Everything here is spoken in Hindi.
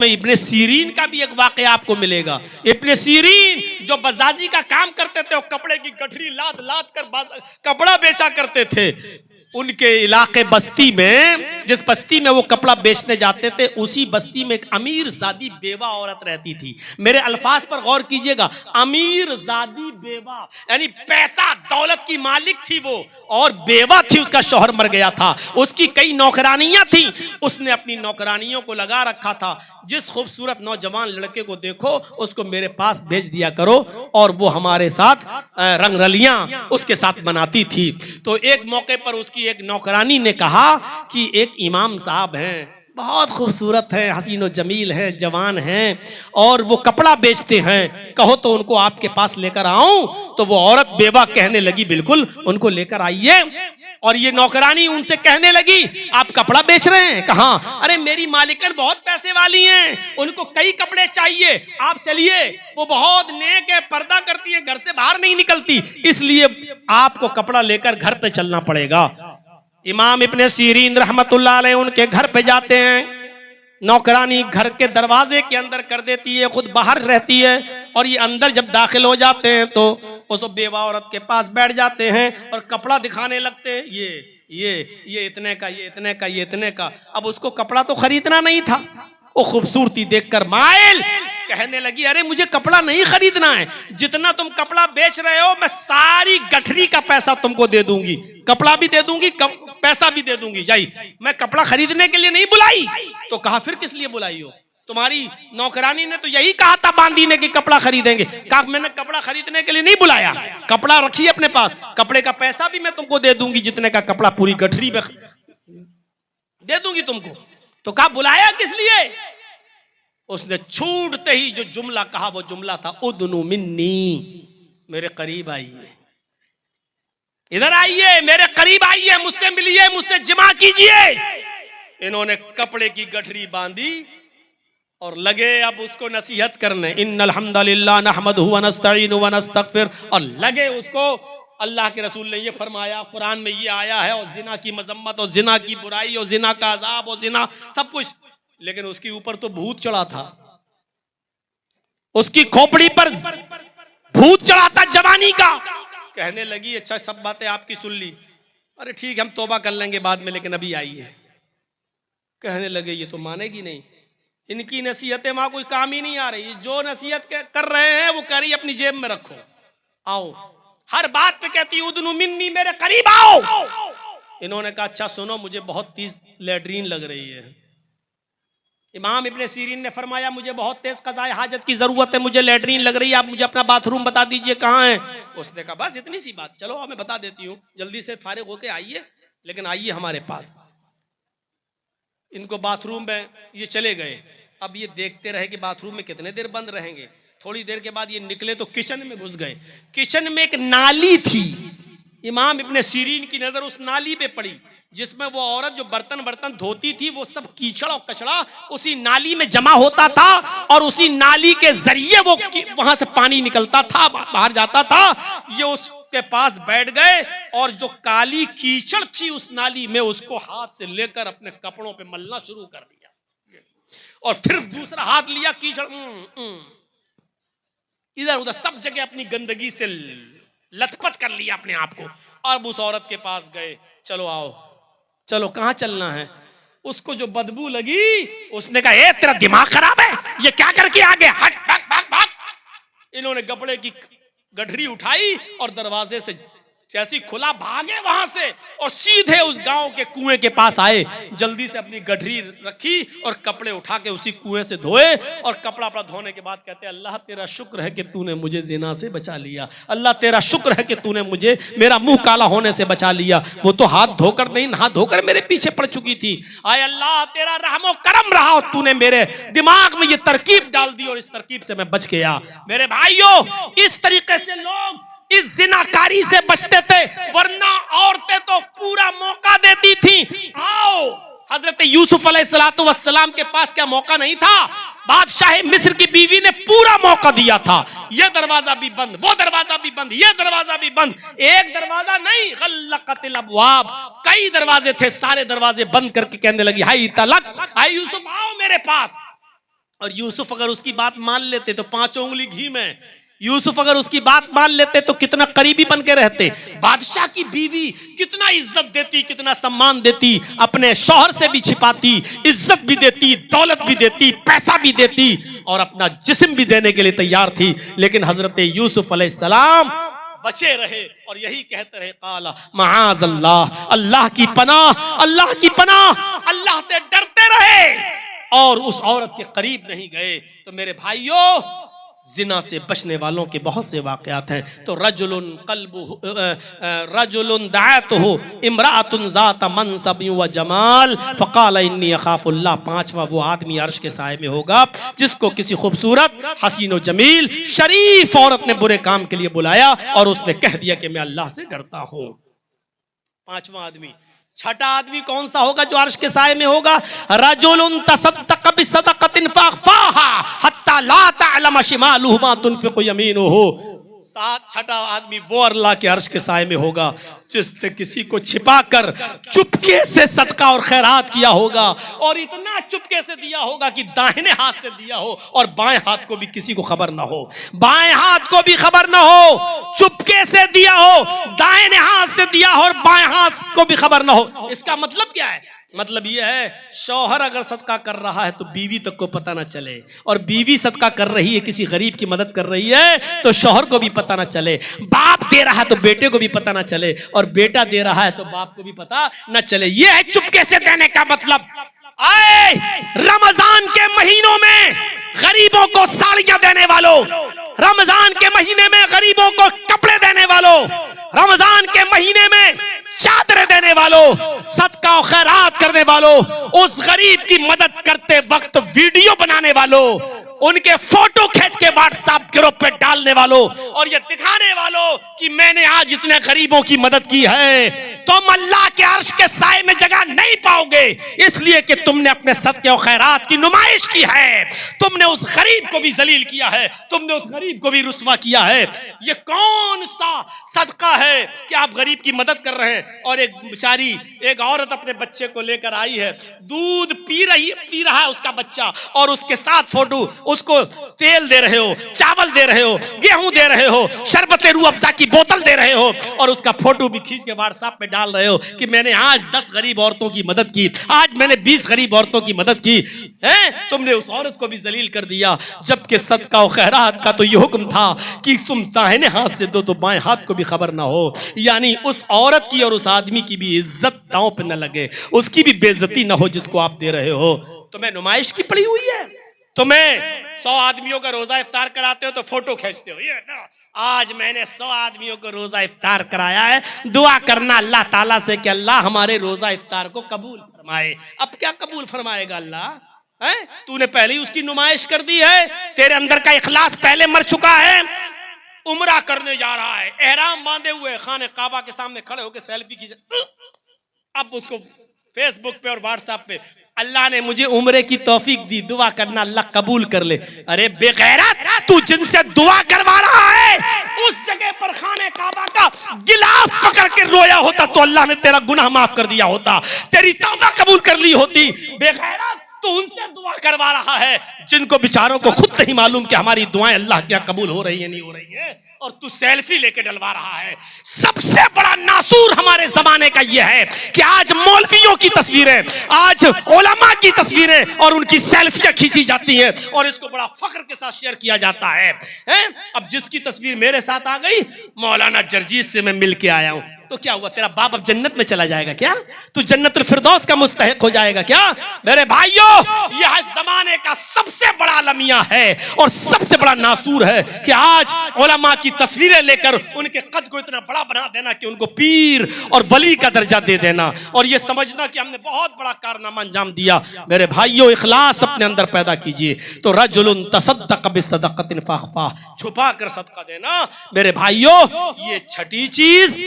में इब्ने सीरीन का भी एक वाकया आपको मिलेगा। इब्ने सीरीन जो बजाजी का काम करते थे, वो कपड़े की गठरी लाद लाद कर कपड़ा बेचा करते थे। उनके इलाके बस्ती में, जिस बस्ती में वो कपड़ा बेचने जाते थे, उसी बस्ती में एक अमीर जादी बेवा औरत रहती थी। मेरे अल्फाज पर गौर कीजिएगा, अमीर जादी बेवा, यानी पैसा दौलत की मालिक थी वो, और बेवा थी, उसका शौहर मर गया था। उसकी कई नौकरानियां थी, उसने अपनी नौकरानियों को लगा रखा था, जिस खूबसूरत नौजवान लड़के को देखो उसको मेरे पास भेज दिया करो, और वो हमारे साथ रंगरलियां उसके साथ बनाती थी। तो एक मौके पर उसकी एक नौकरानी ने कहा कि एक इमाम साहब हैं, बहुत खूबसूरत हैं, हसीन और जमील हैं, जवान हैं, और वो कपड़ा बेचते हैं, कहो तो उनको आपके पास लेकर आऊं। तो वो औरत बेवा कहने लगी, बिल्कुल उनको लेकर आइए। और ये नौकरानी उनसे कहने लगी, आप कपड़ा बेच रहे हैं? कहा, अरे मेरी मालिकन बहुत पैसे वाली हैं, उनको कई कपड़े चाहिए, आप चलिए, वो बहुत नेक है, पर्दा करती है, घर से बाहर नहीं निकलती, इसलिए आपको कपड़ा लेकर घर पे चलना पड़ेगा। इमाम इब्ने सीरीन रहमतुल्लाह अलैह उनके घर पे जाते हैं। नौकरानी घर के दरवाजे के अंदर कर देती है, खुद बाहर रहती है, और ये अंदर जब दाखिल हो जाते हैं तो उस बेवा औरत के पास बैठ जाते हैं और कपड़ा दिखाने लगते हैं, ये इतने का, ये इतने का, ये इतने का। अब उसको कपड़ा तो खरीदना नहीं था, वो खूबसूरती देखकर माइल कहने लगी, अरे मुझे कपड़ा नहीं खरीदना है, जितना तुम कपड़ा बेच रहे हो मैं सारी गठरी का पैसा तुमको दे दूंगी, कपड़ा भी दे दूंगी, पैसा भी दे दूंगी, जाई, मैं कपड़ा खरीदने के लिए नहीं बुलाई। तो कहा, फिर किस लिए बुलाई हो? तुम्हारी नौकरानी ने तो यही कहा था बांदी ने कि कपड़ा खरीदेंगे। कहा, मैंने कपड़ा खरीदने के लिए नहीं बुलाया, कपड़ा रखिए अपने पास, कपड़े का पैसा भी मैं तुमको दे दूंगी, जितने का कपड़ा पूरी गठरी में दे दूंगी तुमको। तो कहा, बुलाया किस लिए? उसने छूटते ही जो जुमला कहा वो जुमला था, उदनु मिन्नी, मेरे करीब आइए, इधर आइए, मेरे करीब आइए, मुझसे मिलिए, मुझसे जिमा कीजिए। इन्होंने कपड़े की गठरी बांधी और लगे अब उसको नसीहत करने, इन्नल हम्दुलिल्लाह नहमदुहु व नस्तईनु व नस्तगफिर, और लगे उसको। अल्लाह के रसूल ने ये फरमाया, कुरान में ये आया है, और जिना की मजम्मत, और जिना की बुराई, और जिना का अजाब, और जिना सब कुछ। लेकिन उसके ऊपर तो भूत चढ़ा था, उसकी खोपड़ी पर भूत चढ़ा था जवानी का। कहने लगी, अच्छा सब बातें आपकी सुन ली, अरे ठीक है हम तौबा कर लेंगे बाद में, लेकिन अभी आइए। कहने लगे, ये तो मानेगी नहीं, इनकी नसीहतें वहां कोई काम ही नहीं आ रही, जो नसीहत कर रहे हैं वो कह रही अपनी जेब में रखो, आओ, हर बात पे कहती उदनु मिन्नी, मेरे करीब आओ। इन्होंने कहा, अच्छा सुनो, मुझे बहुत तेज लैट्रीन लग रही है। इमाम इब्ने सीरीन ने फरमाया, मुझे बहुत तेज कज़ाए हाजत की जरूरत है, मुझे लैट्रीन लग रही है, आप मुझे अपना बाथरूम बता दीजिए कहाँ है। उसने कहा, बस इतनी सी बात, चलो मैं बता देती हूँ, जल्दी से फारिग होके आइए, लेकिन आइए हमारे पास। इनको बाथरूम में ये चले गए। अब ये देखते रहे कि बाथरूम में कितने देर बंद रहेंगे। थोड़ी देर के बाद ये निकले तो किचन में घुस गए। किचन में एक नाली थी, इमाम इब्ने सीरीन की नजर उस नाली पे पड़ी, जिसमें वो औरत जो बर्तन धोती थी, वो सब कीचड़ और कचड़ा उसी नाली में जमा होता था, और उसी नाली के जरिए वो वहां से पानी निकलता था, बाहर जाता था। ये उसके पास बैठ गए, और जो काली कीचड़ थी उस नाली में, उसको हाथ से लेकर अपने कपड़ों पे मलना शुरू कर दिया, और फिर दूसरा हाथ लिया, कीचड़ इधर उधर सब जगह अपनी गंदगी से लथपथ कर लिया अपने आप को। और उस औरत के पास गए, चलो आओ, चलो कहां चलना है? उसको जो बदबू लगी, उसने कहा, ए तेरा दिमाग खराब है, ये क्या करके आ गया, हट, भाग भाग भाग। इन्होंने कपड़े की गठरी उठाई और दरवाजे से जैसी खुला भागे वहां से, और सीधे उस गांव के कुएं के पास आए। जल्दी से अपनी गठरी रखी और कपड़े उठा के उसी कुएं से धोए, और कपड़ा अपना धोने के बाद कहते, अल्लाह तेरा शुक्र है कि तूने मुझे जिना से बचा लिया, अल्लाह तेरा शुक्र है कि तूने मुझे मेरा मुंह काला होने से बचा लिया। वो तो हाथ धोकर नहीं, हाथ धोकर मेरे पीछे पड़ चुकी थी। आए अल्लाह तेरा रहमो करम रहा, और तूने मेरे दिमाग में ये तरकीब डाल दी, और इस तरकीब से मैं बच गया। मेरे भाइयों, इस तरीके से लोग इस जिनाकारी से बचते थे, वरना औरतें तो पूरा मौका देती थी। आओ, हजरत यूसुफ अलैहिस्सलातु वस्सलाम के पास क्या मौका नहीं था? बादशाह मिस्र की बीवी ने पूरा मौका दिया था, ये दरवाजा भी बंद, वो दरवाजा भी बंद, ये दरवाजा भी बंद। एक दरवाजा नहीं, गल्लक़तिल अब्वाब, कई दरवाजे थे, सारे दरवाजे बंद करके कहने लगी, हाय तलक, हाय यूसुफ आओ मेरे पास। और यूसुफ अगर उसकी बात मान लेते तो 5 उंगली घी में, यूसुफ अगर उसकी बात मान लेते तो कितना करीबी बन के रहते। बादशाह की बीवी कितना इज्जत देती, कितना सम्मान देती, अपने शौहर से भी छिपाती, इज्जत भी देती, दौलत भी देती, पैसा भी देती और अपना जिस्म भी देने के लिए तैयार थी। लेकिन हजरत यूसुफ अलैहिस्सलाम बचे रहे और यही कहते रहे, काला माज़ अल्लाह, अल्लाह की पनाह, अल्लाह की पनाह, अल्लाह से डरते रहे और उस औरत के करीब नहीं गए। तो मेरे भाइयों, जिना से बचने वालों के बहुत से वाक़यात हैं। तो रजुलुन दाअतहु इम्राअतुन ज़ात मनसब व जमाल फ़क़ाल इन्नी अख़ाफ़ुल्लाह। 5वां वो आदमी अर्श के साए में होगा जिसको किसी खूबसूरत, हसीन व जमील, शरीफ औरत ने बुरे काम के लिए बुलाया और उसने कह दिया कि मैं अल्लाह से डरता हूँ। 5वां आदमी। 6ठा आदमी कौन सा होगा जो अर्श के साए में होगा? रजुलुन तसद्दक़ बिसदक़तिन फ़अख़फ़ाहा हत्ता ला तअलम शिमालुहु मा तुनफ़िक़ु यमीनुहु। 6ठा आदमी वो अल्लाह के अर्श के साए में होगा जिसने किसी को छिपाकर चुपके से सदका और खैरात किया होगा और इतना चुपके से दिया होगा कि दाहिने हाथ से दिया हो और बाएं हाथ को भी किसी को खबर ना हो, बाएं हाथ को भी खबर ना हो, चुपके से दिया हो, दाहिने हाथ से दिया हो और बाएं हाथ को भी खबर ना हो। इसका मतलब क्या है? मतलब यह है, शौहर अगर सदका कर रहा है तो बीवी तक को पता ना चले, और बीवी सदका कर रही है, किसी गरीब की मदद कर रही है तो शौहर को भी पता ना चले, बाप दे रहा है तो बेटे को भी पता ना चले, और बेटा दे रहा है तो बाप को भी पता ना चले। यह है चुपके से देने का मतलब। आए रमजान के महीनों में गरीबों को साड़ियां देने वालों, रमजान के महीने में गरीबों को कपड़े देने वालों, रमजान के महीने में चादरें देने वालों, सदका और खैरात करने वालों, उस गरीब की मदद करते वक्त वीडियो बनाने वालों, उनके फोटो खींच के व्हाट्सएप ग्रुप पे डालने वालों और ये दिखाने वालों कि मैंने आज इतने गरीबों की मदद की है, तुम अल्लाह के अर्श के साए में जगह नहीं पाओगे, इसलिए कि तुमने अपने सदके और खैरात की नुमाइश की है, तुमने उस गरीब को भी जलील किया है, तुमने उस गरीब को भी रुस्वा किया है। ये कौन सा सदका है कि आप गरीब की मदद कर रहे हैं? और एक बेचारी, एक औरत अपने बच्चे को लेकर आई है, दूध पी रहा है उसका बच्चा, और उसके साथ फोटो, उसको तेल दे रहे हो, चावल दे रहे हो, गेहूं दे रहे हो, शरबत रूह अफ़ज़ा की बोतल दे रहे हो, और उसका फोटो भी खींच के व्हाट्सएप पे डाल रहे हो कि मैंने आज 10 गरीब औरतों की मदद की, आज मैंने 20 गरीब औरतों की मदद की है। तुमने उस औरत को भी जलील कर दिया, जबकि सदका और खैरात का तो ये हुक्म था कि तुम दाहिने हाथ से दो तो बाएं हाथ को भी खबर ना हो, यानी उस औरत की और उस आदमी की भी इज्जत दांव पे न लगे, उसकी भी बेइज्जती ना हो जिसको आप दे रहे हो। तुम्हें नुमाइश की पड़ी हुई है, तुम्हें 100 आदमियों का रोजा इफ्तार कराते हो तो फोटो खींचते हो, ये ना आज मैंने 100 आदमियों को रोजा इफ्तार कराया है, दुआ करना अल्लाह ताला से कि अल्लाह हमारे रोजा इफ्तार को कबूल फरमाए। अब क्या कबूल फरमाएगा अल्लाह? है, तूने पहले ही उसकी नुमाइश कर दी है, तेरे अंदर का इखलास पहले मर चुका है। उम्रा करने जा रहा है, एहराम बांधे हुए, खाने काबा के सामने खड़े होकर सेल्फी खींचे, अब उसको फेसबुक पे और व्हाट्सएप पे, अल्लाह ने मुझे उम्रे की तौफीक दी, दुआ करना अल्लाह कबूल कर ले। अरे बेगैरत, तू जिनसे दुआ करवा रहा है उस जगह पर खाने काबा का गिलाफ पकड़ के रोया होता तो अल्लाह ने तेरा गुनाह माफ कर दिया होता, तेरी तौबा कबूल कर ली होती। बेगैरत, तो उनसे दुआ करवा रहा है जिनको बेचारों को खुद नहीं मालूम कि हमारी दुआएं अल्लाह क्या कबूल हो रही है नहीं हो रही है, और तू सेल्फी लेके डलवा रहा है। सबसे बड़ा नासूर हमारे जमाने का यह है कि आज मौलवियों की तस्वीरें, आज उलमा की तस्वीरें और उनकी सेल्फियां खींची जाती हैं और इसको बड़ा फख्र के साथ शेयर किया जाता है। अब जिसकी तस्वीर मेरे साथ आ गई, मौलाना जर्जीस से मैं मिल के आया हूं, तो क्या हुआ? तेरा बाप अब जन्नत में चला जाएगा क्या? तू जन्नतुल फिरदौस का मुस्तहिक हो जाएगा क्या? मेरे भाइयों, यह जमाने का सबसे बड़ा अलमिया है और सबसे बड़ा नासूर है कि आज उलमा की तस्वीरें लेकर उनके कद को इतना बड़ा बना देना कि उनको पीर और वली का दर्जा दे देना और यह समझना कि हमने बहुत बड़ा कारनामा अंजाम दिया। मेरे भाइयों, इखलास अपने अंदर पैदा कीजिए। तो रजुलुन तसद्दक़ बिसदक़तिन फ़अख़फ़ाहा, छुपा कर सदका देना। मेरे भाइयों, ये छठी चीज